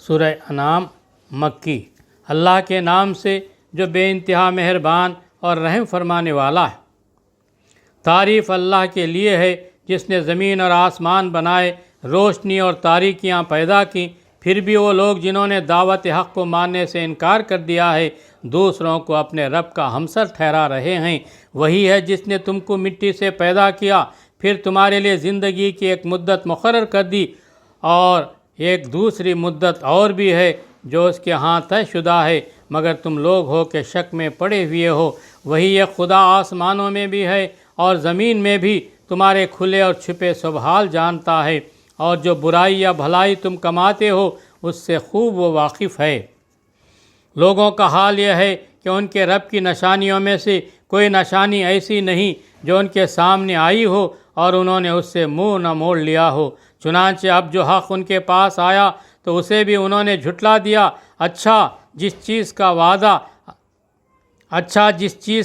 سورہ انعام مکی۔ اللہ کے نام سے جو بے انتہا مہربان اور رحم فرمانے والا ہے۔ تعریف اللہ کے لیے ہے جس نے زمین اور آسمان بنائے، روشنی اور تاریکیاں پیدا کی، پھر بھی وہ لوگ جنہوں نے دعوت حق کو ماننے سے انکار کر دیا ہے دوسروں کو اپنے رب کا ہمسر ٹھہرا رہے ہیں۔ وہی ہے جس نے تم کو مٹی سے پیدا کیا، پھر تمہارے لیے زندگی کی ایک مدت مقرر کر دی اور ایک دوسری مدت اور بھی ہے جو اس کے ہاں طے شدہ ہے، مگر تم لوگ ہو کہ شک میں پڑے ہوئے ہو۔ وہی ایک خدا آسمانوں میں بھی ہے اور زمین میں بھی، تمہارے کھلے اور چھپے سب حال جانتا ہے، اور جو برائی یا بھلائی تم کماتے ہو اس سے خوب وہ واقف ہے۔ لوگوں کا حال یہ ہے کہ ان کے رب کی نشانیوں میں سے کوئی نشانی ایسی نہیں جو ان کے سامنے آئی ہو اور انہوں نے اس سے منہ نہ موڑ لیا ہو۔ چنانچہ اب جو حق ان کے پاس آیا تو اسے بھی انہوں نے جھٹلا دیا۔ جس چیز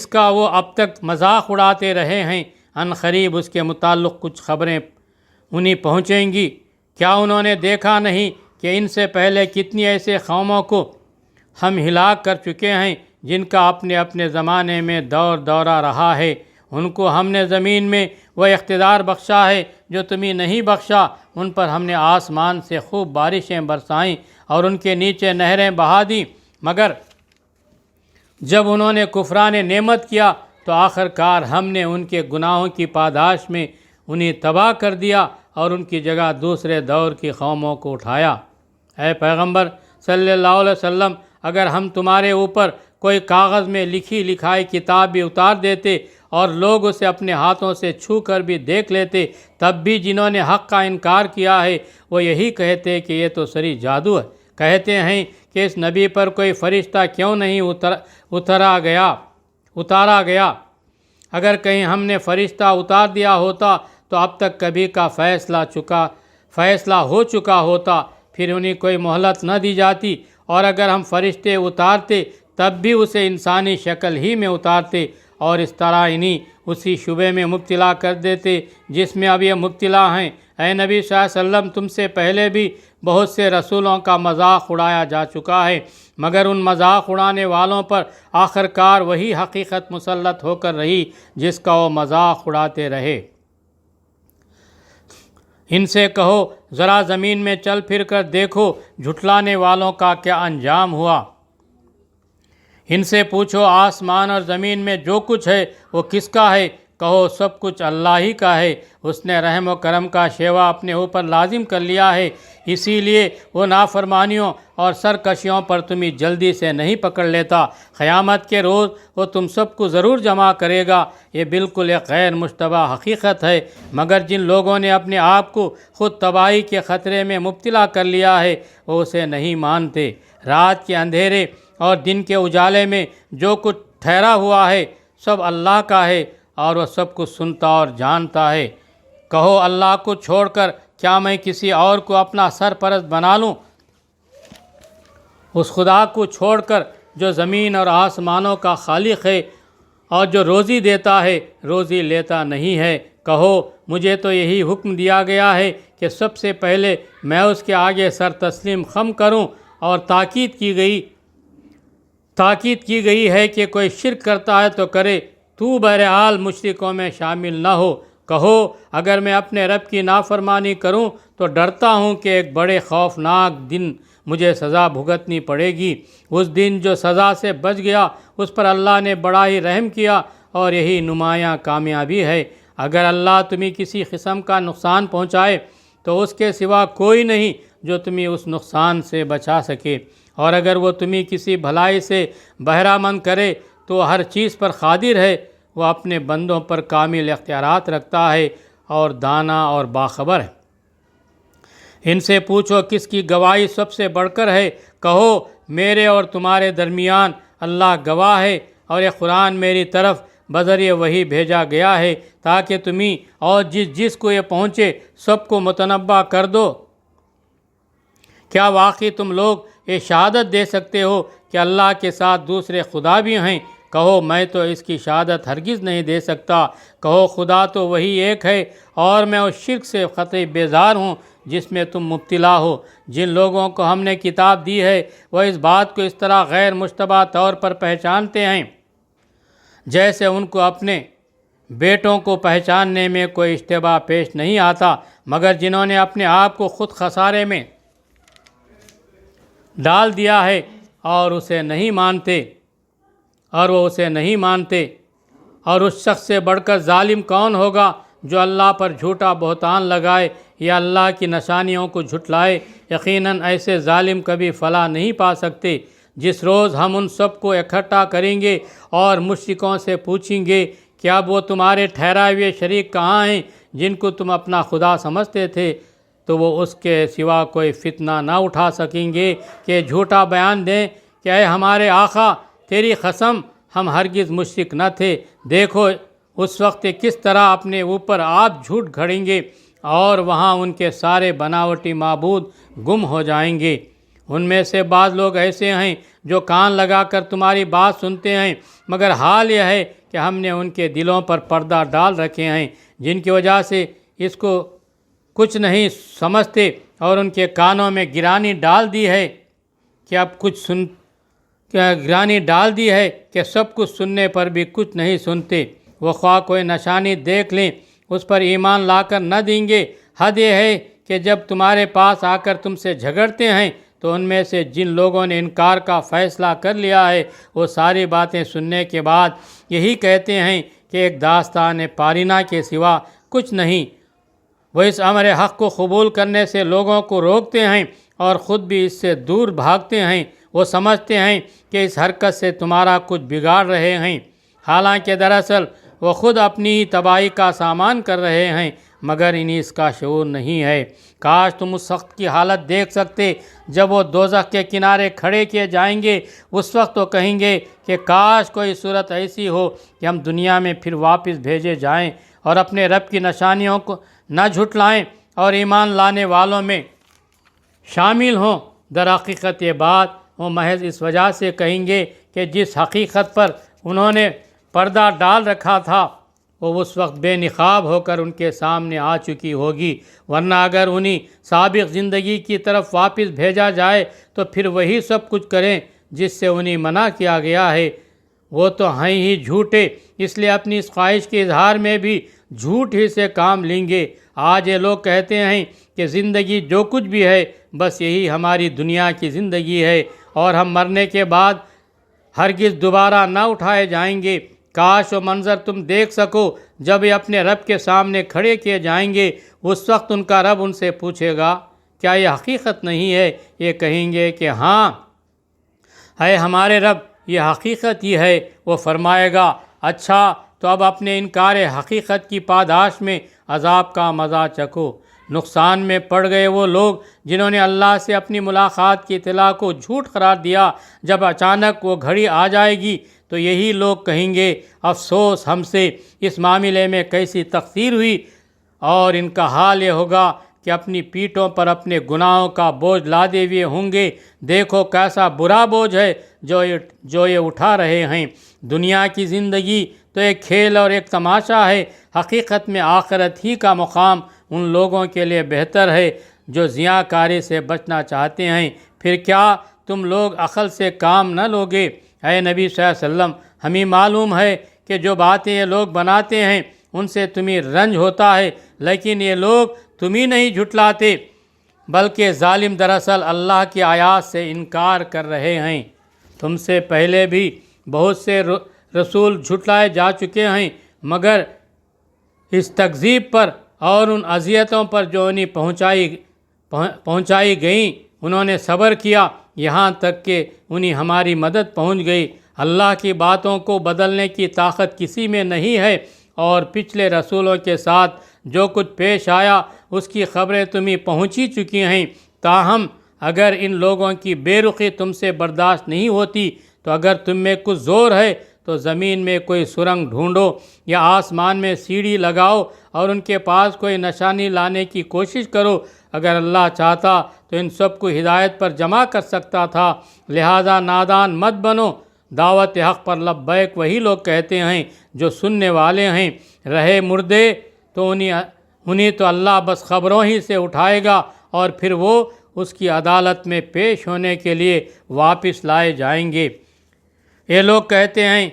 کا وہ اب تک مذاق اڑاتے رہے ہیں، عنقریب اس کے متعلق کچھ خبریں انہیں پہنچیں گی۔ کیا انہوں نے دیکھا نہیں کہ ان سے پہلے کتنی ایسے قوموں کو ہم ہلاک کر چکے ہیں جن کا اپنے اپنے زمانے میں دورہ رہا ہے۔ ان کو ہم نے زمین میں وہ اقتدار بخشا ہے جو تمہیں نہیں بخشا۔ ان پر ہم نے آسمان سے خوب بارشیں برسائیں اور ان کے نیچے نہریں بہا دیں، مگر جب انہوں نے کفران نعمت کیا تو آخر کار ہم نے ان کے گناہوں کی پاداش میں انہیں تباہ کر دیا اور ان کی جگہ دوسرے دور کی قوموں کو اٹھایا۔ اے پیغمبر صلی اللہ علیہ وسلم، اگر ہم تمہارے اوپر کوئی کاغذ میں لکھی لکھائی کتاب بھی اتار دیتے اور لوگ اسے اپنے ہاتھوں سے چھو کر بھی دیکھ لیتے، تب بھی جنہوں نے حق کا انکار کیا ہے وہ یہی کہتے کہ یہ تو سری جادو ہے۔ کہتے ہیں کہ اس نبی پر کوئی فرشتہ کیوں نہیں اتارا گیا؟ اگر کہیں ہم نے فرشتہ اتار دیا ہوتا تو اب تک کبھی کا فیصلہ ہو چکا ہوتا، پھر انہیں کوئی مہلت نہ دی جاتی۔ اور اگر ہم فرشتے اتارتے تب بھی اسے انسانی شکل ہی میں اتارتے، اور اس طرح انہیں اسی شبے میں مبتلا کر دیتے جس میں اب یہ مبتلا ہیں۔ اے نبی صلی اللہ علیہ وسلم، تم سے پہلے بھی بہت سے رسولوں کا مذاق اڑایا جا چکا ہے، مگر ان مذاق اڑانے والوں پر آخر کار وہی حقیقت مسلط ہو کر رہی جس کا وہ مذاق اڑاتے رہے۔ ان سے کہو ذرا زمین میں چل پھر کر دیکھو جھٹلانے والوں کا کیا انجام ہوا۔ ان سے پوچھو آسمان اور زمین میں جو کچھ ہے وہ کس کا ہے؟ کہو سب کچھ اللہ ہی کا ہے۔ اس نے رحم و کرم کا شیوا اپنے اوپر لازم کر لیا ہے، اسی لیے وہ نافرمانیوں اور سرکشیوں پر تمہیں جلدی سے نہیں پکڑ لیتا۔ قیامت کے روز وہ تم سب کو ضرور جمع کرے گا۔ یہ بالکل ایک غیر مشتبہ حقیقت ہے، مگر جن لوگوں نے اپنے آپ کو خود تباہی کے خطرے میں مبتلا کر لیا ہے وہ اسے نہیں مانتے۔ رات کے اندھیرے اور دن کے اجالے میں جو کچھ ٹھہرا ہوا ہے سب اللہ کا ہے اور وہ سب کچھ سنتا اور جانتا ہے۔ کہو اللہ کو چھوڑ کر کیا میں کسی اور کو اپنا سرپرست بنا لوں؟ اس خدا کو چھوڑ کر جو زمین اور آسمانوں کا خالق ہے اور جو روزی دیتا ہے روزی لیتا نہیں ہے۔ کہو مجھے تو یہی حکم دیا گیا ہے کہ سب سے پہلے میں اس کے آگے سر تسلیم خم کروں، اور تاکید کی گئی ہے کہ کوئی شرک کرتا ہے تو کرے، تو بہرحال مشرکوں میں شامل نہ ہو۔ کہو اگر میں اپنے رب کی نافرمانی کروں تو ڈرتا ہوں کہ ایک بڑے خوفناک دن مجھے سزا بھگتنی پڑے گی۔ اس دن جو سزا سے بچ گیا اس پر اللہ نے بڑا ہی رحم کیا، اور یہی نمایاں کامیابی ہے۔ اگر اللہ تمہیں کسی قسم کا نقصان پہنچائے تو اس کے سوا کوئی نہیں جو تمہیں اس نقصان سے بچا سکے، اور اگر وہ تمہیں کسی بھلائی سے بہرہ مند کرے تو ہر چیز پر قادر ہے۔ وہ اپنے بندوں پر کامل اختیارات رکھتا ہے اور دانا اور باخبر ہے۔ ان سے پوچھو کس کی گواہی سب سے بڑھ کر ہے؟ کہو میرے اور تمہارے درمیان اللہ گواہ ہے، اور یہ قرآن میری طرف بذریعہ وحی بھیجا گیا ہے تاکہ تمہیں اور جس کو یہ پہنچے سب کو متنبہ کر دو۔ کیا واقعی تم لوگ یہ شہادت دے سکتے ہو کہ اللہ کے ساتھ دوسرے خدا بھی ہیں؟ کہو میں تو اس کی شہادت ہرگز نہیں دے سکتا۔ کہو خدا تو وہی ایک ہے، اور میں اس شرک سے قطعی بیزار ہوں جس میں تم مبتلا ہو۔ جن لوگوں کو ہم نے کتاب دی ہے وہ اس بات کو اس طرح غیر مشتبہ طور پر پہچانتے ہیں جیسے ان کو اپنے بیٹوں کو پہچاننے میں کوئی اشتباہ پیش نہیں آتا، مگر جنہوں نے اپنے آپ کو خود خسارے میں ڈال دیا ہے اور اسے نہیں مانتے اور اس شخص سے بڑھ کر ظالم کون ہوگا جو اللہ پر جھوٹا بہتان لگائے یا اللہ کی نشانیوں کو جھٹلائے۔ یقیناً ایسے ظالم کبھی فلاح نہیں پا سکتے۔ جس روز ہم ان سب کو اکٹھا کریں گے اور مشرکوں سے پوچھیں گے کہ اب وہ تمہارے ٹھہرائے ہوئے شریک کہاں ہیں جن کو تم اپنا خدا سمجھتے تھے، تو وہ اس کے سوا کوئی فتنہ نہ اٹھا سکیں گے کہ جھوٹا بیان دیں کہ اے ہمارے آقا، تیری قسم ہم ہرگز مشرک نہ تھے۔ دیکھو اس وقت کس طرح اپنے اوپر آپ جھوٹ گھڑیں گے اور وہاں ان کے سارے بناوٹی معبود گم ہو جائیں گے۔ ان میں سے بعض لوگ ایسے ہیں جو کان لگا کر تمہاری بات سنتے ہیں، مگر حال یہ ہے کہ ہم نے ان کے دلوں پر پردہ ڈال رکھے ہیں، جن کی وجہ سے اس کو کچھ نہیں سمجھتے، اور ان کے کانوں میں گرانی ڈال دی ہے کہ سب کچھ سننے پر بھی کچھ نہیں سنتے۔ وہ خواہ کوئی نشانی دیکھ لیں اس پر ایمان لا کر نہ دیں گے۔ حد یہ ہے کہ جب تمہارے پاس آ کر تم سے جھگڑتے ہیں تو ان میں سے جن لوگوں نے انکار کا فیصلہ کر لیا ہے وہ ساری باتیں سننے کے بعد یہی کہتے ہیں کہ ایک داستان پارینہ کے سوا کچھ نہیں۔ وہ اس امر حق کو قبول کرنے سے لوگوں کو روکتے ہیں اور خود بھی اس سے دور بھاگتے ہیں۔ وہ سمجھتے ہیں کہ اس حرکت سے تمہارا کچھ بگاڑ رہے ہیں، حالانکہ دراصل وہ خود اپنی ہی تباہی کا سامان کر رہے ہیں، مگر انہیں اس کا شعور نہیں ہے۔ کاش تم اس وقت کی حالت دیکھ سکتے جب وہ دوزخ کے کنارے کھڑے کیے جائیں گے۔ اس وقت تو کہیں گے کہ کاش کوئی صورت ایسی ہو کہ ہم دنیا میں پھر واپس بھیجے جائیں اور اپنے رب کی نشانیوں کو نہ جھٹلائیں اور ایمان لانے والوں میں شامل ہوں۔ در حقیقت یہ بات وہ محض اس وجہ سے کہیں گے کہ جس حقیقت پر انہوں نے پردہ ڈال رکھا تھا وہ اس وقت بے نقاب ہو کر ان کے سامنے آ چکی ہوگی، ورنہ اگر انہیں سابق زندگی کی طرف واپس بھیجا جائے تو پھر وہی سب کچھ کریں جس سے انہیں منع کیا گیا ہے۔ وہ تو ہیں ہی جھوٹے، اس لیے اپنی اس خواہش کے اظہار میں بھی جھوٹ ہی سے کام لیں گے۔ آج یہ لوگ کہتے ہیں کہ زندگی جو کچھ بھی ہے بس یہی ہماری دنیا کی زندگی ہے اور ہم مرنے کے بعد ہرگز دوبارہ نہ اٹھائے جائیں گے۔ کاش وہ منظر تم دیکھ سکو جب یہ اپنے رب کے سامنے کھڑے کیے جائیں گے۔ اس وقت ان کا رب ان سے پوچھے گا کیا یہ حقیقت نہیں ہے؟ یہ کہیں گے کہ ہاں اے ہمارے رب، یہ حقیقت ہی ہے۔ وہ فرمائے گا اچھا تو اب اپنے انکار حقیقت کی پاداش میں عذاب کا مزہ چکھو۔ نقصان میں پڑ گئے وہ لوگ جنہوں نے اللہ سے اپنی ملاقات کی اطلاع کو جھوٹ قرار دیا۔ جب اچانک وہ گھڑی آ جائے گی تو یہی لوگ کہیں گے افسوس ہم سے اس معاملے میں کیسی تقصیر ہوئی، اور ان کا حال یہ ہوگا کہ اپنی پیٹھوں پر اپنے گناہوں کا بوجھ لادے ہوئے ہوں گے۔ دیکھو کیسا برا بوجھ ہے جو یہ اٹھا رہے ہیں۔ دنیا کی زندگی تو ایک کھیل اور ایک تماشا ہے، حقیقت میں آخرت ہی کا مقام ان لوگوں کے لیے بہتر ہے جو زیاں کاری سے بچنا چاہتے ہیں۔ پھر کیا تم لوگ عقل سے کام نہ لوگے؟ اے نبی صلی اللہ علیہ وسلم، ہمیں معلوم ہے کہ جو باتیں یہ لوگ بناتے ہیں ان سے تمہیں رنج ہوتا ہے، لیکن یہ لوگ تمہیں نہیں جھٹلاتے بلکہ ظالم دراصل اللہ کی آیات سے انکار کر رہے ہیں۔ تم سے پہلے بھی بہت سے رسول جھٹلائے جا چکے ہیں، مگر اس تکذیب پر اور ان اذیتوں پر جو انہیں پہنچائی گئیں انہوں نے صبر کیا، یہاں تک کہ انہیں ہماری مدد پہنچ گئی۔ اللہ کی باتوں کو بدلنے کی طاقت کسی میں نہیں ہے، اور پچھلے رسولوں کے ساتھ جو کچھ پیش آیا اس کی خبریں تمہیں پہنچی چکی ہیں۔ تاہم اگر ان لوگوں کی بے رخی تم سے برداشت نہیں ہوتی تو اگر تم میں کچھ زور ہے تو زمین میں کوئی سرنگ ڈھونڈو یا آسمان میں سیڑھی لگاؤ اور ان کے پاس کوئی نشانی لانے کی کوشش کرو۔ اگر اللہ چاہتا تو ان سب کو ہدایت پر جمع کر سکتا تھا، لہذا نادان مت بنو۔ دعوت حق پر لبیک وہی لوگ کہتے ہیں جو سننے والے ہیں۔ رہے مردے تو انہیں تو اللہ بس خبروں ہی سے اٹھائے گا اور پھر وہ اس کی عدالت میں پیش ہونے کے لیے واپس لائے جائیں گے۔ یہ لوگ کہتے ہیں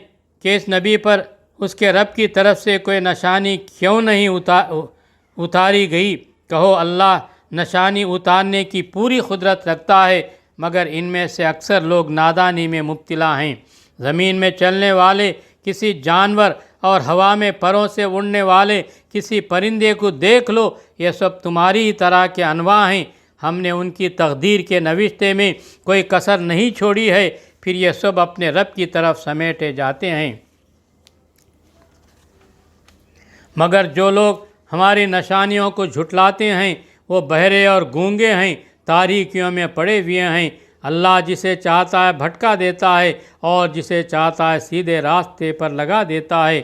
کہ اس نبی پر اس کے رب کی طرف سے کوئی نشانی کیوں نہیں اتاری گئی؟ کہو اللہ نشانی اتارنے کی پوری قدرت رکھتا ہے، مگر ان میں سے اکثر لوگ نادانی میں مبتلا ہیں۔ زمین میں چلنے والے کسی جانور اور ہوا میں پروں سے اڑنے والے کسی پرندے کو دیکھ لو، یہ سب تمہاری ہی طرح کے انواع ہیں۔ ہم نے ان کی تقدیر کے نوشتے میں کوئی کسر نہیں چھوڑی ہے، پھر یہ سب اپنے رب کی طرف سمیٹے جاتے ہیں۔ مگر جو لوگ ہماری نشانیوں کو جھٹلاتے ہیں وہ بہرے اور گونگے ہیں، تاریکیوں میں پڑے ہوئے ہیں۔ اللہ جسے چاہتا ہے بھٹکا دیتا ہے اور جسے چاہتا ہے سیدھے راستے پر لگا دیتا ہے۔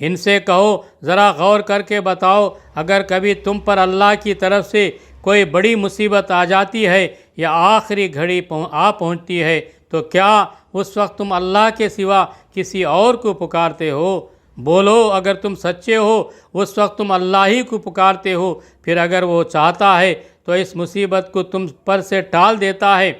ان سے کہو ذرا غور کر کے بتاؤ، اگر کبھی تم پر اللہ کی طرف سے کوئی بڑی مصیبت آ جاتی ہے یا آخری گھڑی پہنچتی ہے تو کیا اس وقت تم اللہ کے سوا کسی اور کو پکارتے ہو؟ بولو اگر تم سچے ہو اس وقت تم اللہ ہی کو پکارتے ہو، پھر اگر وہ چاہتا ہے تو اس مصیبت کو تم پر سے ٹال دیتا ہے۔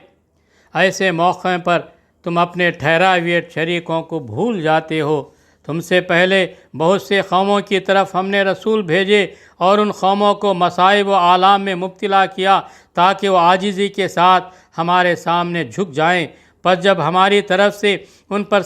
ایسے موقع پر تم اپنے ٹھہرائے ہوئے شریکوں کو بھول جاتے ہو۔ تم سے پہلے بہت سے قوموں کی طرف ہم نے رسول بھیجے اور ان قوموں کو مصائب و آلام میں مبتلا کیا تاکہ وہ عاجزی کے ساتھ ہمارے سامنے جھک جائیں۔ پس جب ہماری طرف سے ان پر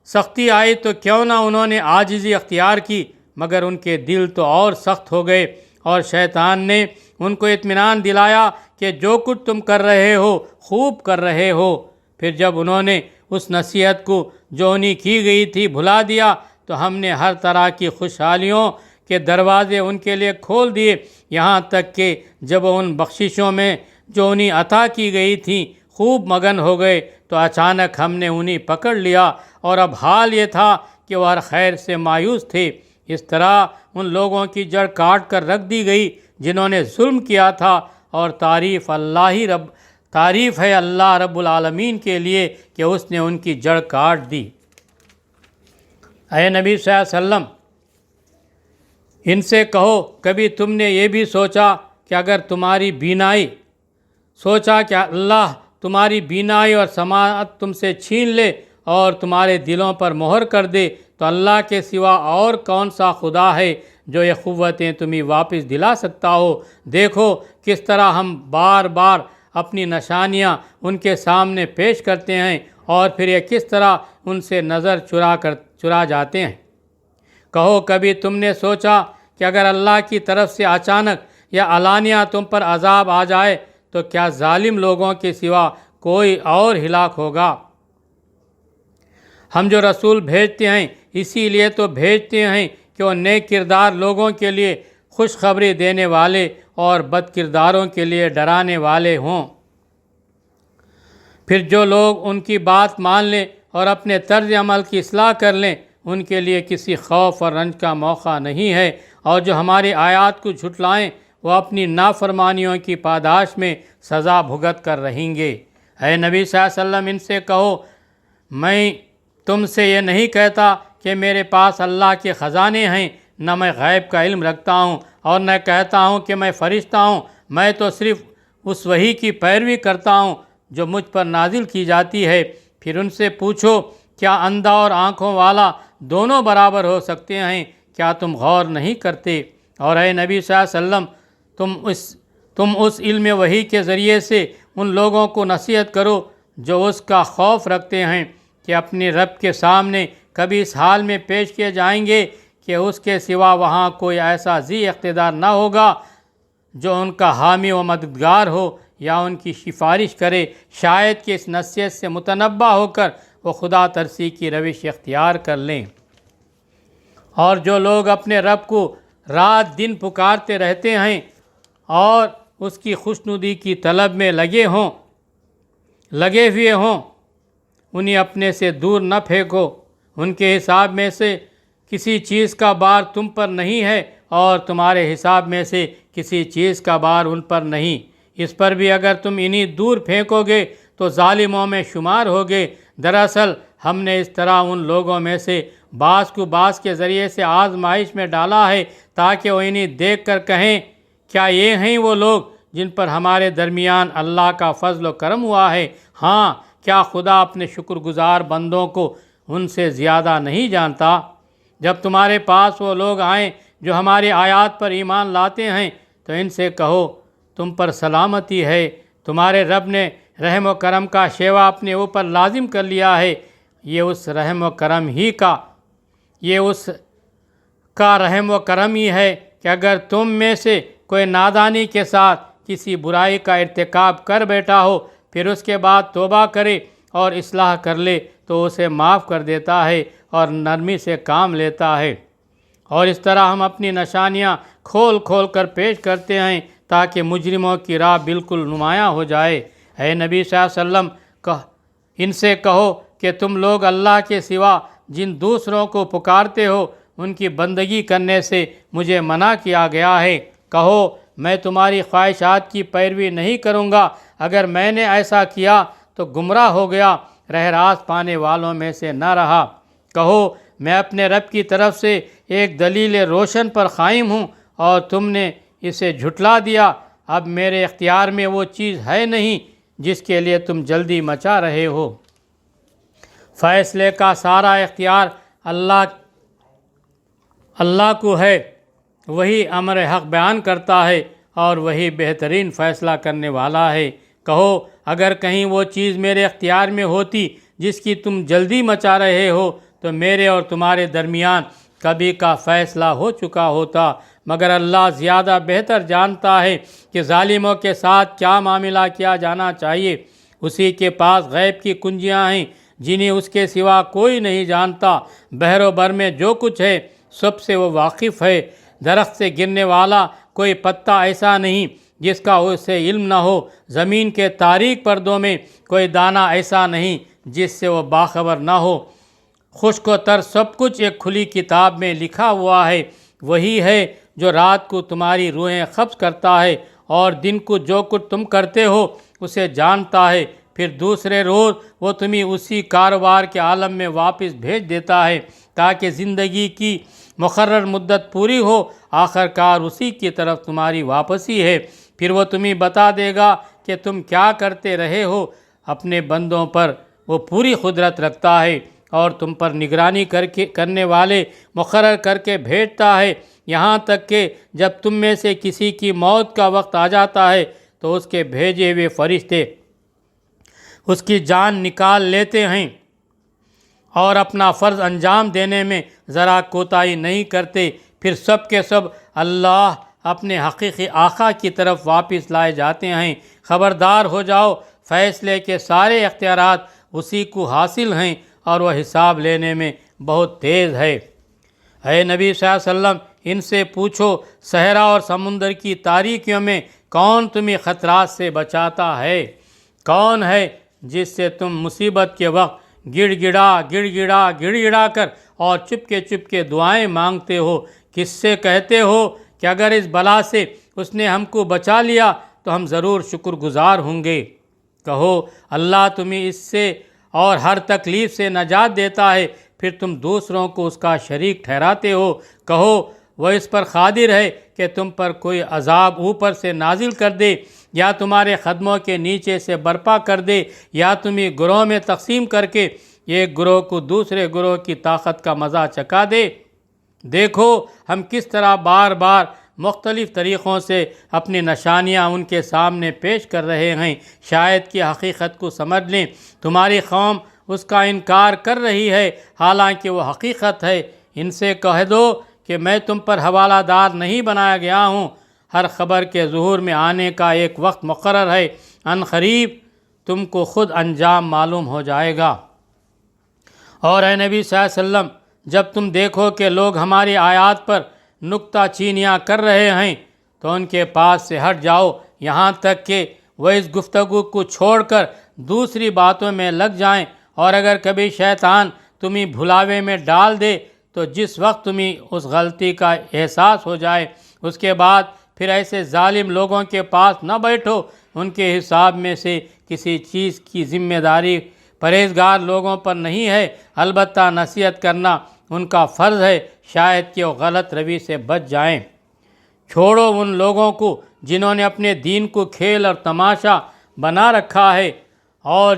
سختی آئی تو کیوں نہ انہوں نے عاجزی اختیار کی، مگر ان کے دل تو اور سخت ہو گئے، اور شیطان نے ان کو اطمینان دلایا کہ جو کچھ تم کر رہے ہو خوب کر رہے ہو۔ پھر جب انہوں نے اس نصیحت کو جو انہیں کی گئی تھی بھلا دیا تو ہم نے ہر طرح کی خوشحالیوں کے دروازے ان کے لیے کھول دیے، یہاں تک کہ جب وہ ان بخششوں میں جو انہیں عطا کی گئی تھیں خوب مگن ہو گئے تو اچانک ہم نے انہیں پکڑ لیا، اور اب حال یہ تھا کہ وہ ہر خیر سے مایوس تھے۔ اس طرح ان لوگوں کی جڑ کاٹ کر رکھ دی گئی جنہوں نے ظلم کیا تھا، اور تعریف ہے اللہ رب العالمین کے لیے کہ اس نے ان کی جڑ کاٹ دی۔ اے نبی صلی اللہ علیہ وسلم، ان سے کہو کبھی تم نے یہ بھی سوچا کہ اگر اللہ تمہاری بینائی اور سماعت تم سے چھین لے اور تمہارے دلوں پر مہر کر دے تو اللہ کے سوا اور کون سا خدا ہے جو یہ قوتیں تمہیں واپس دلا سکتا ہو؟ دیکھو کس طرح ہم بار بار اپنی نشانیاں ان کے سامنے پیش کرتے ہیں اور پھر یہ کس طرح ان سے نظر چرا جاتے ہیں۔ کہو کبھی تم نے سوچا کہ اگر اللہ کی طرف سے اچانک یا علانیہ تم پر عذاب آ جائے تو کیا ظالم لوگوں کے سوا کوئی اور ہلاک ہوگا؟ ہم جو رسول بھیجتے ہیں اسی لیے تو بھیجتے ہیں کہ وہ نیک کردار لوگوں کے لیے خوشخبری دینے والے اور بد کرداروں کے لیے ڈرانے والے ہوں۔ پھر جو لوگ ان کی بات مان لیں اور اپنے طرز عمل کی اصلاح کر لیں ان کے لیے کسی خوف اور رنج کا موقع نہیں ہے، اور جو ہماری آیات کو جھٹلائیں وہ اپنی نافرمانیوں کی پاداش میں سزا بھگت کر رہیں گے۔ اے نبی صلی اللہ علیہ وسلم، ان سے کہو میں تم سے یہ نہیں کہتا کہ میرے پاس اللہ کے خزانے ہیں، نہ میں غیب کا علم رکھتا ہوں اور نہ کہتا ہوں کہ میں فرشتہ ہوں۔ میں تو صرف اس وحی کی پیروی کرتا ہوں جو مجھ پر نازل کی جاتی ہے۔ پھر ان سے پوچھو کیا اندھا اور آنکھوں والا دونوں برابر ہو سکتے ہیں؟ کیا تم غور نہیں کرتے؟ اور اے نبی صلی اللہ علیہ وسلم، تم اس علم وحی کے ذریعے سے ان لوگوں کو نصیحت کرو جو اس کا خوف رکھتے ہیں کہ اپنے رب کے سامنے کبھی اس حال میں پیش کیے جائیں گے کہ اس کے سوا وہاں کوئی ایسا ذی اقتدار نہ ہوگا جو ان کا حامی و مددگار ہو یا ان کی سفارش کرے، شاید کہ اس نصیحت سے متنبہ ہو کر وہ خدا ترسی کی روش اختیار کر لیں۔ اور جو لوگ اپنے رب کو رات دن پکارتے رہتے ہیں اور اس کی خوشنودی کی طلب میں لگے ہوئے ہوں، انہیں اپنے سے دور نہ پھینکو۔ ان کے حساب میں سے کسی چیز کا بار تم پر نہیں ہے اور تمہارے حساب میں سے کسی چیز کا بار ان پر نہیں۔ اس پر بھی اگر تم انہیں دور پھینکو گے تو ظالموں میں شمار ہوگے۔ دراصل ہم نے اس طرح ان لوگوں میں سے بعض کو بعض کے ذریعے سے آزمائش میں ڈالا ہے تاکہ وہ انہیں دیکھ کر کہیں کیا یہ ہیں وہ لوگ جن پر ہمارے درمیان اللہ کا فضل و کرم ہوا ہے؟ ہاں، کیا خدا اپنے شکر گزار بندوں کو ان سے زیادہ نہیں جانتا؟ جب تمہارے پاس وہ لوگ آئیں جو ہماری آیات پر ایمان لاتے ہیں تو ان سے کہو تم پر سلامتی ہے، تمہارے رب نے رحم و کرم کا شیوا اپنے اوپر لازم کر لیا ہے۔ یہ اس رحم و کرم ہی ہے کہ اگر تم میں سے کوئی نادانی کے ساتھ کسی برائی کا ارتکاب کر بیٹھا ہو پھر اس کے بعد توبہ کرے اور اصلاح کر لے تو اسے معاف کر دیتا ہے اور نرمی سے کام لیتا ہے۔ اور اس طرح ہم اپنی نشانیاں کھول کھول کر پیش کرتے ہیں تاکہ مجرموں کی راہ بالکل نمایاں ہو جائے۔ اے نبی صلی اللہ علیہ وسلم، ان سے کہو کہ تم لوگ اللہ کے سوا جن دوسروں کو پکارتے ہو ان کی بندگی کرنے سے مجھے منع کیا گیا ہے۔ کہو میں تمہاری خواہشات کی پیروی نہیں کروں گا، اگر میں نے ایسا کیا تو گمراہ ہو گیا، رہ راست پانے والوں میں سے نہ رہا۔ کہو میں اپنے رب کی طرف سے ایک دلیل روشن پر قائم ہوں اور تم نے اسے جھٹلا دیا، اب میرے اختیار میں وہ چیز ہے نہیں جس کے لیے تم جلدی مچا رہے ہو۔ فیصلے کا سارا اختیار اللہ کو ہے، وہی امر حق بیان کرتا ہے اور وہی بہترین فیصلہ کرنے والا ہے۔ کہو اگر کہیں وہ چیز میرے اختیار میں ہوتی جس کی تم جلدی مچا رہے ہو تو میرے اور تمہارے درمیان کبھی کا فیصلہ ہو چکا ہوتا، مگر اللہ زیادہ بہتر جانتا ہے کہ ظالموں کے ساتھ کیا معاملہ کیا جانا چاہیے۔ اسی کے پاس غیب کی کنجیاں ہیں جنہیں اس کے سوا کوئی نہیں جانتا، بحر و بر میں جو کچھ ہے سب سے وہ واقف ہے۔ درخت سے گرنے والا کوئی پتا ایسا نہیں جس کا اسے علم نہ ہو، زمین کے تاریک پردوں میں کوئی دانہ ایسا نہیں جس سے وہ باخبر نہ ہو۔ خشک و تر سب کچھ ایک کھلی کتاب میں لکھا ہوا ہے۔ وہی ہے جو رات کو تمہاری روحیں قبض کرتا ہے اور دن کو جو کچھ تم کرتے ہو اسے جانتا ہے، پھر دوسرے روز وہ تمہیں اسی کاروبار کے عالم میں واپس بھیج دیتا ہے تاکہ زندگی کی مقرر مدت پوری ہو، آخر کار اسی کی طرف تمہاری واپسی ہے۔ پھر وہ تمہیں بتا دے گا کہ تم کیا کرتے رہے ہو۔ اپنے بندوں پر وہ پوری قدرت رکھتا ہے اور تم پر نگرانی کرنے والے مقرر کر کے بھیجتا ہے، یہاں تک کہ جب تم میں سے کسی کی موت کا وقت آ جاتا ہے تو اس کے بھیجے ہوئے فرشتے اس کی جان نکال لیتے ہیں اور اپنا فرض انجام دینے میں ذرا کوتاہی نہیں کرتے، پھر سب کے سب اللہ اپنے حقیقی آقا کی طرف واپس لائے جاتے ہیں۔ خبردار ہو جاؤ، فیصلے کے سارے اختیارات اسی کو حاصل ہیں اور وہ حساب لینے میں بہت تیز ہے۔ اے نبی صلی اللہ علیہ وسلم، ان سے پوچھو صحرا اور سمندر کی تاریکیوں میں کون تمہیں خطرات سے بچاتا ہے؟ کون ہے جس سے تم مصیبت کے وقت گڑ گڑا کر اور چپ کے دعائیں مانگتے ہو؟ کس سے کہتے ہو کہ اگر اس بلا سے اس نے ہم کو بچا لیا تو ہم ضرور شکر گزار ہوں گے؟ کہو اللہ تمہیں اس سے اور ہر تکلیف سے نجات دیتا ہے، پھر تم دوسروں کو اس کا شریک ٹھہراتے ہو۔ کہو وہ اس پر قادر ہے کہ تم پر کوئی عذاب اوپر سے نازل کر دے یا تمہارے قدموں کے نیچے سے برپا کر دے یا تمہیں گروہ میں تقسیم کر کے ایک گروہ کو دوسرے گروہ کی طاقت کا مزہ چکھا دے۔ دیکھو ہم کس طرح بار بار مختلف طریقوں سے اپنی نشانیاں ان کے سامنے پیش کر رہے ہیں، شاید کہ حقیقت کو سمجھ لیں۔ تمہاری قوم اس کا انکار کر رہی ہے حالانکہ وہ حقیقت ہے۔ ان سے کہہ دو کہ میں تم پر حوالہ دار نہیں بنایا گیا ہوں، ہر خبر کے ظہور میں آنے کا ایک وقت مقرر ہے، ان قریب تم کو خود انجام معلوم ہو جائے گا۔ اور اے نبی صلی اللہ علیہ وسلم، جب تم دیکھو کہ لوگ ہماری آیات پر نکتہ چینیاں کر رہے ہیں تو ان کے پاس سے ہٹ جاؤ، یہاں تک کہ وہ اس گفتگو کو چھوڑ کر دوسری باتوں میں لگ جائیں، اور اگر کبھی شیطان تمہیں بھلاوے میں ڈال دے تو جس وقت تمہیں اس غلطی کا احساس ہو جائے اس کے بعد پھر ایسے ظالم لوگوں کے پاس نہ بیٹھو، ان کے حساب میں سے کسی چیز کی ذمہ داری پرہیزگار لوگوں پر نہیں ہے، البتہ نصیحت کرنا ان کا فرض ہے، شاید کہ وہ غلط روی سے بچ جائیں۔ چھوڑو ان لوگوں کو جنہوں نے اپنے دین کو کھیل اور تماشا بنا رکھا ہے اور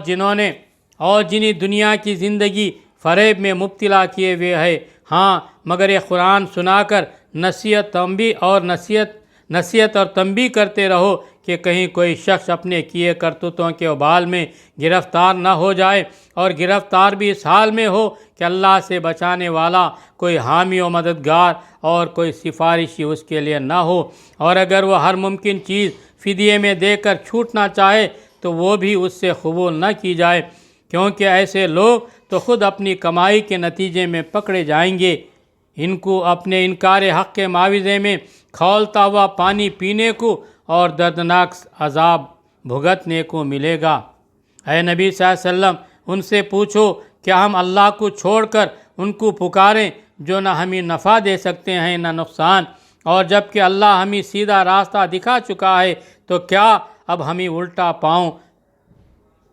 جنہیں دنیا کی زندگی فریب میں مبتلا کیے ہوئے ہے۔ ہاں، مگر یہ قرآن سنا کر نصیحت اور تنبیہ کرتے رہو کہ کہیں کوئی شخص اپنے کیے کرتوتوں کے وبال میں گرفتار نہ ہو جائے، اور گرفتار بھی اس حال میں ہو کہ اللہ سے بچانے والا کوئی حامی و مددگار اور کوئی سفارشی اس کے لیے نہ ہو، اور اگر وہ ہر ممکن چیز فدیے میں دے کر چھوٹنا چاہے تو وہ بھی اس سے قبول نہ کی جائے، کیونکہ ایسے لوگ تو خود اپنی کمائی کے نتیجے میں پکڑے جائیں گے۔ ان کو اپنے انکار حق کے معاوضے میں کھولتا ہوا پانی پینے کو اور دردناک عذاب بھگتنے کو ملے گا۔ اے نبی صلی اللہ علیہ وسلم، ان سے پوچھو کیا ہم اللہ کو چھوڑ کر ان کو پکاریں جو نہ ہمیں نفع دے سکتے ہیں نہ نقصان، اور جب کہ اللہ ہمیں سیدھا راستہ دکھا چکا ہے تو کیا اب ہمیں الٹا پاؤں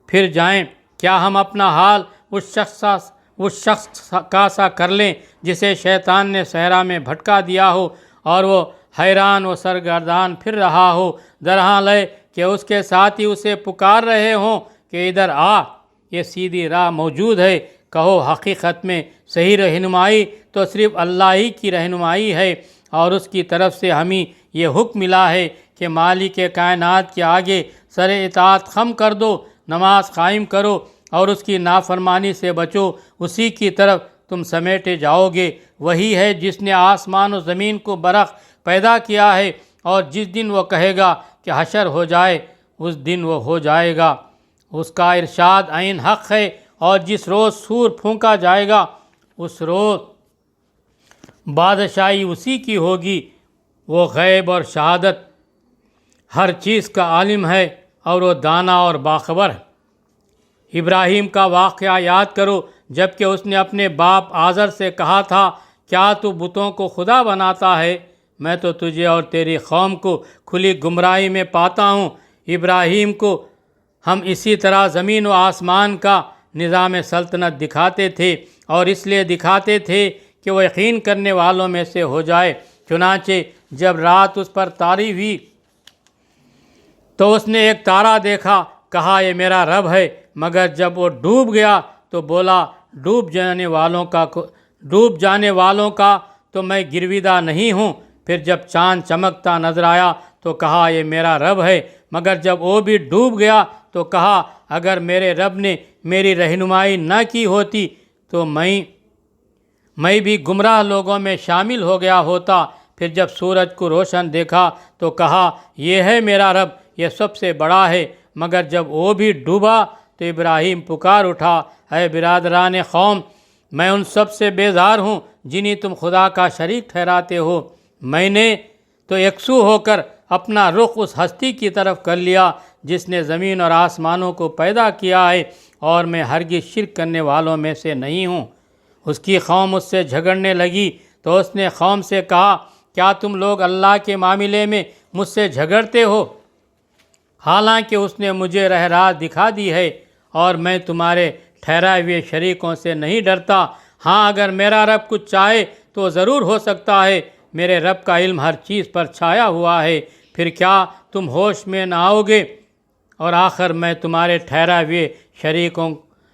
پھر جائیں؟ کیا ہم اپنا حال اس شخص کا سا کر لیں جسے شیطان نے صحرا میں بھٹکا دیا ہو اور وہ حیران و سرگردان پھر رہا ہو، درحال ہے کہ اس کے ساتھی اسے پکار رہے ہوں کہ ادھر آ، یہ سیدھی راہ موجود ہے۔ کہو حقیقت میں صحیح رہنمائی تو صرف اللہ ہی کی رہنمائی ہے، اور اس کی طرف سے ہمیں یہ حکم ملا ہے کہ مالک کائنات کے آگے سر اطاعت خم کر دو، نماز قائم کرو اور اس کی نافرمانی سے بچو، اسی کی طرف تم سمیٹے جاؤ گے۔ وہی ہے جس نے آسمان و زمین کو برق پیدا کیا ہے، اور جس دن وہ کہے گا کہ حشر ہو جائے اس دن وہ ہو جائے گا۔ اس کا ارشاد عین حق ہے، اور جس روز سور پھونکا جائے گا اس روز بادشاہی اسی کی ہوگی۔ وہ غیب اور شہادت ہر چیز کا عالم ہے، اور وہ دانا اور باخبر ہے۔ ابراہیم کا واقعہ یاد کرو، جب کہ اس نے اپنے باپ آزر سے کہا تھا کیا تو بتوں کو خدا بناتا ہے؟ میں تو تجھے اور تیری قوم کو کھلی گمراہی میں پاتا ہوں۔ ابراہیم کو ہم اسی طرح زمین و آسمان کا نظام سلطنت دکھاتے تھے، اور اس لیے دکھاتے تھے کہ وہ یقین کرنے والوں میں سے ہو جائے۔ چنانچہ جب رات اس پر طاری ہوئی تو اس نے ایک تارا دیکھا، کہا یہ میرا رب ہے، مگر جب وہ ڈوب گیا تو بولا ڈوب جانے والوں کا تو میں گرویدہ نہیں ہوں۔ پھر جب چاند چمکتا نظر آیا تو کہا یہ میرا رب ہے، مگر جب وہ بھی ڈوب گیا تو کہا اگر میرے رب نے میری رہنمائی نہ کی ہوتی تو میں بھی گمراہ لوگوں میں شامل ہو گیا ہوتا۔ پھر جب سورج کو روشن دیکھا تو کہا یہ ہے میرا رب، یہ سب سے بڑا ہے، مگر جب وہ بھی ڈوبا تو ابراہیم پکار اٹھا اے برادران قوم، میں ان سب سے بیزار ہوں جنہیں تم خدا کا شریک ٹھہراتے ہو۔ میں نے تو یکسو ہو کر اپنا رخ اس ہستی کی طرف کر لیا جس نے زمین اور آسمانوں کو پیدا کیا ہے، اور میں ہرگز شرک کرنے والوں میں سے نہیں ہوں۔ اس کی قوم اس سے جھگڑنے لگی تو اس نے قوم سے کہا کیا تم لوگ اللہ کے معاملے میں مجھ سے جھگڑتے ہو، حالانکہ اس نے مجھے راہ راست دکھا دی ہے، اور میں تمہارے ٹھہرائے ہوئے شریکوں سے نہیں ڈرتا۔ ہاں، اگر میرا رب کچھ چاہے تو ضرور ہو سکتا ہے، میرے رب کا علم ہر چیز پر چھایا ہوا ہے۔ پھر کیا تم ہوش میں نہ آؤ گے؟ اور آخر میں تمہارے ٹھہرائے ہوئے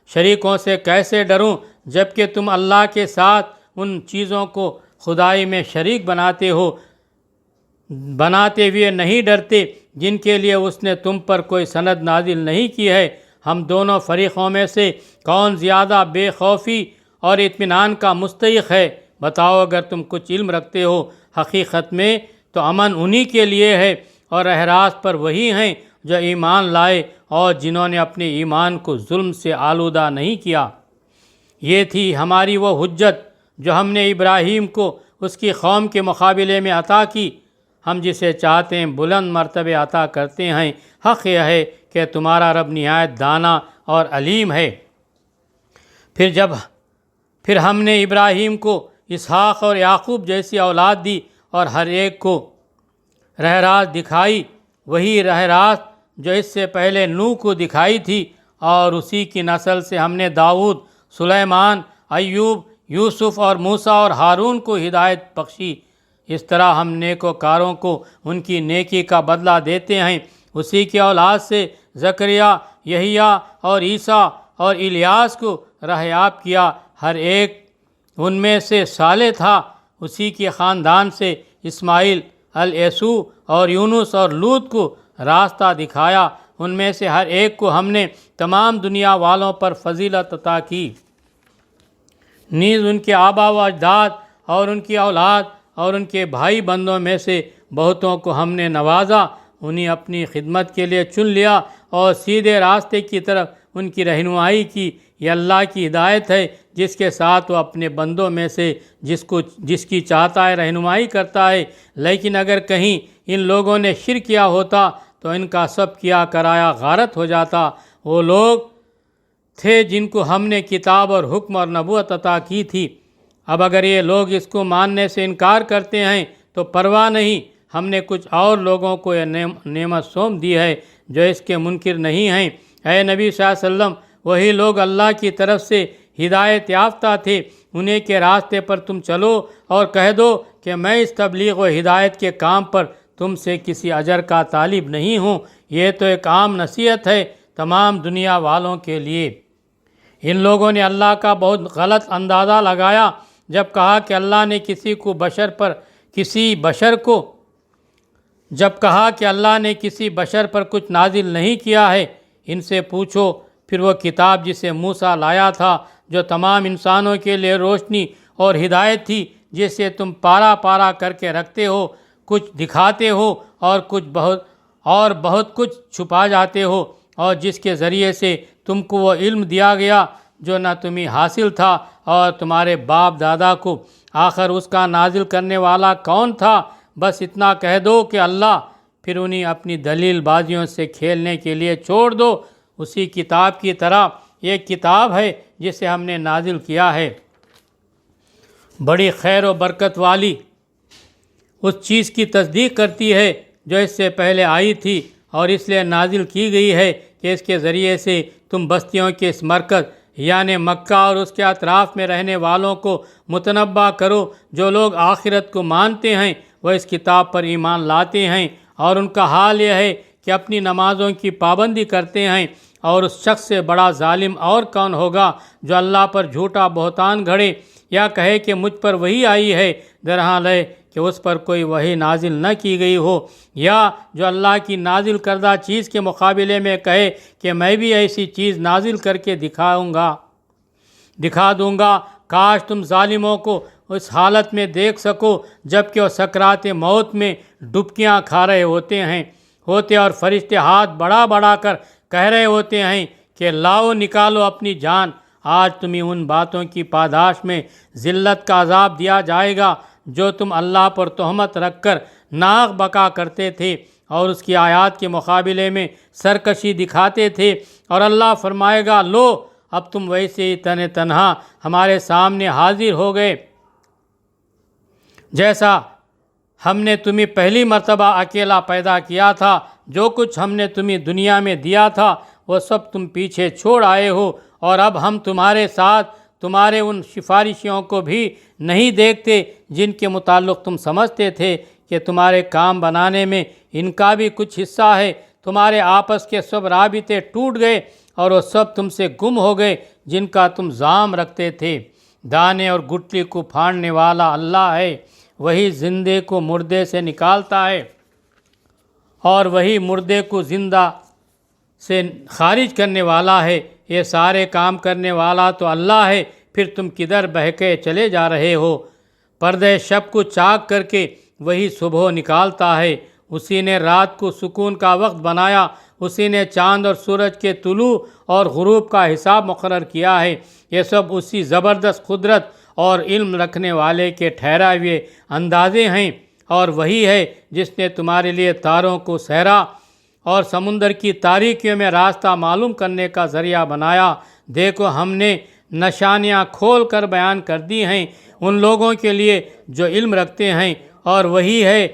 شریکوں سے کیسے ڈروں، جبکہ تم اللہ کے ساتھ ان چیزوں کو خدائی میں شریک بناتے ہوئے نہیں ڈرتے جن کے لیے اس نے تم پر کوئی سند نازل نہیں کی ہے۔ ہم دونوں فریقوں میں سے کون زیادہ بے خوفی اور اطمینان کا مستحق ہے؟ بتاؤ اگر تم کچھ علم رکھتے ہو۔ حقیقت میں تو امن انہی کے لیے ہے، اور راہ راست پر وہی ہیں جو ایمان لائے اور جنہوں نے اپنے ایمان کو ظلم سے آلودہ نہیں کیا۔ یہ تھی ہماری وہ حجت جو ہم نے ابراہیم کو اس کی قوم کے مقابلے میں عطا کی۔ ہم جسے چاہتے ہیں بلند مرتبے عطا کرتے ہیں۔ حق یہ ہے کہ تمہارا رب نہایت دانا اور علیم ہے۔ پھر ہم نے ابراہیم کو اسحاق اور یعقوب جیسی اولاد دی، اور ہر ایک کو راہ راست دکھائی، وہی راہ راست جو اس سے پہلے نوح کو دکھائی تھی، اور اسی کی نسل سے ہم نے داؤد، سلیمان، ایوب، یوسف اور موسیٰ اور ہارون کو ہدایت بخشی۔ اس طرح ہم نیکوکاروں کو ان کی نیکی کا بدلہ دیتے ہیں۔ اسی کی اولاد سے زکریا، یحییٰ اور عیسیٰ اور الیاس کو رہیاب کیا، ہر ایک ان میں سے صالح تھا۔ اسی کے خاندان سے اسماعیل، الیسو اور یونس اور لوط کو راستہ دکھایا۔ ان میں سے ہر ایک کو ہم نے تمام دنیا والوں پر فضیلت عطا کی۔ نیز ان کے آبا و اجداد اور ان کی اولاد اور ان کے بھائی بندوں میں سے بہتوں کو ہم نے نوازا، انہیں اپنی خدمت کے لیے چن لیا اور سیدھے راستے کی طرف ان کی رہنمائی کی۔ یہ اللہ کی ہدایت ہے جس کے ساتھ وہ اپنے بندوں میں سے جس کی چاہتا ہے رہنمائی کرتا ہے۔ لیکن اگر کہیں ان لوگوں نے شرک کیا ہوتا تو ان کا سب کیا کرایا غارت ہو جاتا۔ وہ لوگ تھے جن کو ہم نے کتاب اور حکم اور نبوت عطا کی تھی۔ اب اگر یہ لوگ اس کو ماننے سے انکار کرتے ہیں تو پرواہ نہیں، ہم نے کچھ اور لوگوں کو یہ نعمت سونپ دی ہے جو اس کے منکر نہیں ہیں۔ اے نبی صلی اللہ علیہ وسلم، وہی لوگ اللہ کی طرف سے ہدایت یافتہ تھے، انہیں کے راستے پر تم چلو اور کہہ دو کہ میں اس تبلیغ و ہدایت کے کام پر تم سے کسی اجر کا طالب نہیں ہوں، یہ تو ایک عام نصیحت ہے تمام دنیا والوں کے لیے۔ ان لوگوں نے اللہ کا بہت غلط اندازہ لگایا جب کہا کہ اللہ نے کسی بشر پر کچھ نازل نہیں کیا ہے۔ ان سے پوچھو پھر وہ کتاب جسے موسیٰ لایا تھا، جو تمام انسانوں کے لیے روشنی اور ہدایت تھی، جسے تم پارا پارا کر کے رکھتے ہو، کچھ دکھاتے ہو اور بہت کچھ چھپا جاتے ہو، اور جس کے ذریعے سے تم کو وہ علم دیا گیا جو نہ تمہیں حاصل تھا اور تمہارے باپ دادا کو۔ آخر اس کا نازل کرنے والا کون تھا؟ بس اتنا کہہ دو کہ اللہ، پھر انہیں اپنی دلیل بازیوں سے کھیلنے کے لیے چھوڑ دو۔ اسی کتاب کی طرح ایک کتاب ہے جسے ہم نے نازل کیا ہے، بڑی خیر و برکت والی، اس چیز کی تصدیق کرتی ہے جو اس سے پہلے آئی تھی، اور اس لیے نازل کی گئی ہے کہ اس کے ذریعے سے تم بستیوں کے اس مرکز یعنی مکہ اور اس کے اطراف میں رہنے والوں کو متنبع کرو۔ جو لوگ آخرت کو مانتے ہیں وہ اس کتاب پر ایمان لاتے ہیں، اور ان کا حال یہ ہے کہ اپنی نمازوں کی پابندی کرتے ہیں۔ اور اس شخص سے بڑا ظالم اور کون ہوگا جو اللہ پر جھوٹا بہتان گھڑے یا کہے کہ مجھ پر وحی آئی ہے، درحال ہے کہ اس پر کوئی وحی نازل نہ کی گئی ہو، یا جو اللہ کی نازل کردہ چیز کے مقابلے میں کہے کہ میں بھی ایسی چیز نازل کر کے دکھا دوں گا۔ کاش تم ظالموں کو اس حالت میں دیکھ سکو جب کہ وہ سکرات موت میں ڈبکیاں کھا رہے ہوتے اور فرشتے ہاتھ بڑھا بڑھا کر کہہ رہے ہوتے ہیں کہ لاؤ نکالو اپنی جان۔ آج تمہیں ان باتوں کی پاداش میں ذلت کا عذاب دیا جائے گا جو تم اللہ پر تہمت رکھ کر ناغ بکا کرتے تھے اور اس کی آیات کے مقابلے میں سرکشی دکھاتے تھے۔ اور اللہ فرمائے گا، لو اب تم ویسے ہی تنہا ہمارے سامنے حاضر ہو گئے جیسا ہم نے تمہیں پہلی مرتبہ اکیلا پیدا کیا تھا۔ جو کچھ ہم نے تمہیں دنیا میں دیا تھا وہ سب تم پیچھے چھوڑ آئے ہو، اور اب ہم تمہارے ساتھ تمہارے ان سفارشیوں کو بھی نہیں دیکھتے جن کے متعلق تم سمجھتے تھے کہ تمہارے کام بنانے میں ان کا بھی کچھ حصہ ہے۔ تمہارے آپس کے سب رابطے ٹوٹ گئے اور وہ سب تم سے گم ہو گئے جن کا تم زعم رکھتے تھے۔ دانے اور گٹلی کو پھاڑنے والا اللہ ہے، وہی زندے کو مردے سے نکالتا ہے اور وہی مردے کو زندہ سے خارج کرنے والا ہے۔ یہ سارے کام کرنے والا تو اللہ ہے، پھر تم کدھر بہکے چلے جا رہے ہو؟ پردے شب کو چاک کر کے وہی صبح نکالتا ہے۔ اسی نے رات کو سکون کا وقت بنایا، اسی نے چاند اور سورج کے طلوع اور غروب کا حساب مقرر کیا ہے۔ یہ سب اسی زبردست قدرت اور علم رکھنے والے کے ٹھہرائے ہوئے اندازے ہیں، اور وہی ہے جس نے تمہارے لیے تاروں کو صحرا اور سمندر کی تاریکیوں میں راستہ معلوم کرنے کا ذریعہ بنایا۔ دیکھو ہم نے نشانیاں کھول کر بیان کر دی ہیں ان لوگوں کے لیے جو علم رکھتے ہیں، اور وہی ہے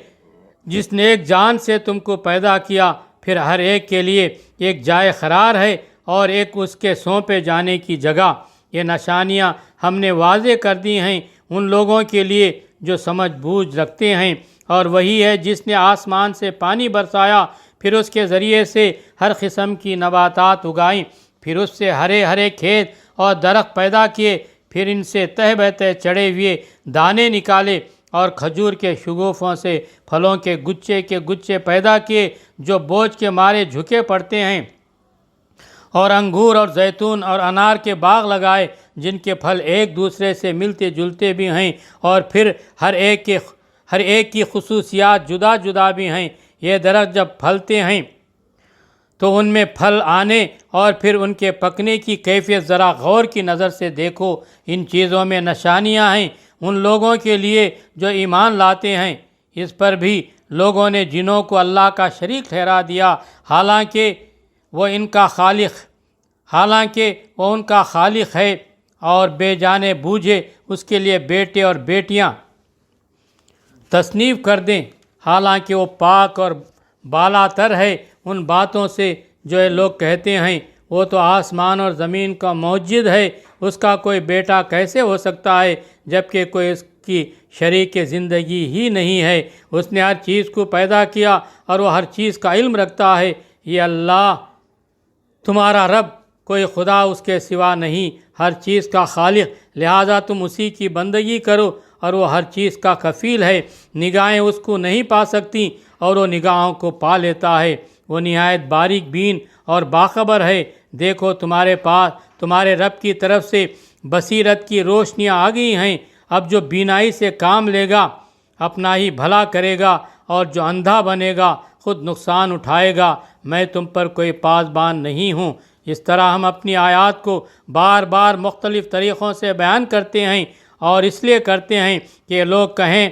جس نے ایک جان سے تم کو پیدا کیا، پھر ہر ایک کے لیے ایک جائے قرار ہے، اور ایک اس کے سونپے جانے کی جگہ۔ یہ نشانیاں ہم نے واضح کر دی ہیں ان لوگوں کے لیے جو سمجھ بوجھ رکھتے ہیں، اور وہی ہے جس نے آسمان سے پانی برسایا، پھر اس کے ذریعے سے ہر قسم کی نباتات اگائیں، پھر اس سے ہرے ہرے کھیت اور درخت پیدا کیے، پھر ان سے تہ بتہ چڑھے ہوئے دانے نکالے، اور کھجور کے شگوفوں سے پھلوں کے گچھے پیدا کیے جو بوجھ کے مارے جھکے پڑتے ہیں، اور انگور اور زیتون اور انار کے باغ لگائے جن کے پھل ایک دوسرے سے ملتے جلتے بھی ہیں، اور پھر ہر ایک کی خصوصیات جدا جدا بھی ہیں۔ یہ درخت جب پھلتے ہیں تو ان میں پھل آنے اور پھر ان کے پکنے کی کیفیت ذرا غور کی نظر سے دیکھو۔ ان چیزوں میں نشانیاں ہیں ان لوگوں کے لیے جو ایمان لاتے ہیں۔ اس پر بھی لوگوں نے جنوں کو اللہ کا شریک ٹھہرا دیا، حالانکہ وہ ان کا خالق ہے، اور بے جانے بوجھے اس کے لیے بیٹے اور بیٹیاں تصنیف کر دیں، حالانکہ وہ پاک اور بالا تر ہے ان باتوں سے جو یہ لوگ کہتے ہیں۔ وہ تو آسمان اور زمین کا موجد ہے، اس کا کوئی بیٹا کیسے ہو سکتا ہے جبکہ کوئی اس کی شریک زندگی ہی نہیں ہے۔ اس نے ہر چیز کو پیدا کیا اور وہ ہر چیز کا علم رکھتا ہے۔ یہ اللہ تمہارا رب، کوئی خدا اس کے سوا نہیں، ہر چیز کا خالق، لہٰذا تم اسی کی بندگی کرو، اور وہ ہر چیز کا کفیل ہے۔ نگاہیں اس کو نہیں پا سکتی اور وہ نگاہوں کو پا لیتا ہے۔ وہ نہایت باریک بین اور باخبر ہے۔ دیکھو تمہارے پاس تمہارے رب کی طرف سے بصیرت کی روشنیاں آ گئی ہیں۔ اب جو بینائی سے کام لے گا اپنا ہی بھلا کرے گا، اور جو اندھا بنے گا خود نقصان اٹھائے گا۔ میں تم پر کوئی پاسبان نہیں ہوں۔ اس طرح ہم اپنی آیات کو بار بار مختلف طریقوں سے بیان کرتے ہیں، اور اس لیے کرتے ہیں کہ لوگ کہیں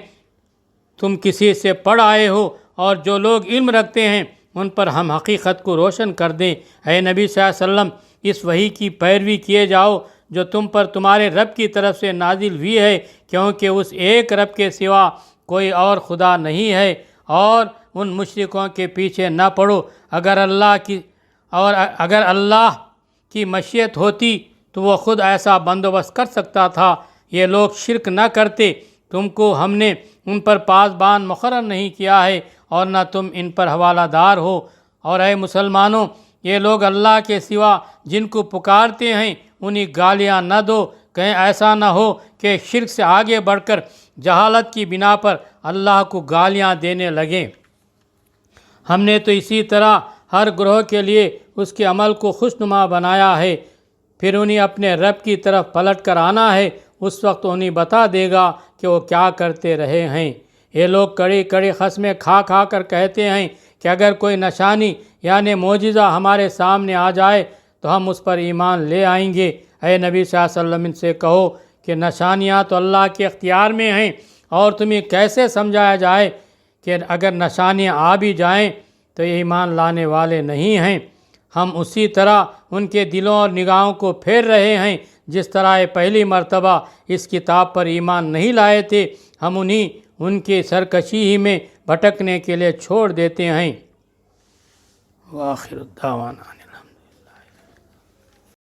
تم کسی سے پڑھ آئے ہو، اور جو لوگ علم رکھتے ہیں ان پر ہم حقیقت کو روشن کر دیں۔ اے نبی صلی اللہ علیہ وسلم، اس وحی کی پیروی کیے جاؤ جو تم پر تمہارے رب کی طرف سے نازل ہوئی ہے، کیونکہ اس ایک رب کے سوا کوئی اور خدا نہیں ہے، اور ان مشرکوں کے پیچھے نہ پڑو۔ اگر اللہ کی مشیت ہوتی تو وہ خود ایسا بندوبست کر سکتا تھا۔ یہ لوگ شرک نہ کرتے، تم کو ہم نے ان پر پاسبان مقرر نہیں کیا ہے، اور نہ تم ان پر حوالہ دار ہو۔ اور اے مسلمانوں، یہ لوگ اللہ کے سوا جن کو پکارتے ہیں انہیں گالیاں نہ دو، کہیں ایسا نہ ہو کہ شرک سے آگے بڑھ کر جہالت کی بنا پر اللہ کو گالیاں دینے لگیں۔ ہم نے تو اسی طرح ہر گروہ کے لیے اس کے عمل کو خوشنما بنایا ہے، پھر انہیں اپنے رب کی طرف پلٹ کر آنا ہے، اس وقت انہیں بتا دے گا کہ وہ کیا کرتے رہے ہیں۔ یہ لوگ کڑی کڑی قسمیں کھا کھا کر کہتے ہیں کہ اگر کوئی نشانی یعنی معجزہ ہمارے سامنے آ جائے تو ہم اس پر ایمان لے آئیں گے۔ اے نبی صلی اللہ علیہ وسلم، ان سے کہو کہ نشانیاں تو اللہ کے اختیار میں ہیں، اور تمہیں کیسے سمجھایا جائے کہ اگر نشانیاں آ بھی جائیں تو یہ ایمان لانے والے نہیں ہیں۔ ہم اسی طرح ان کے دلوں اور نگاہوں کو پھیر رہے ہیں جس طرح یہ پہلی مرتبہ اس کتاب پر ایمان نہیں لائے تھے، ہم انہیں ان کی سرکشی ہی میں بھٹکنے کے لیے چھوڑ دیتے ہیں۔ وآخر الدعوانا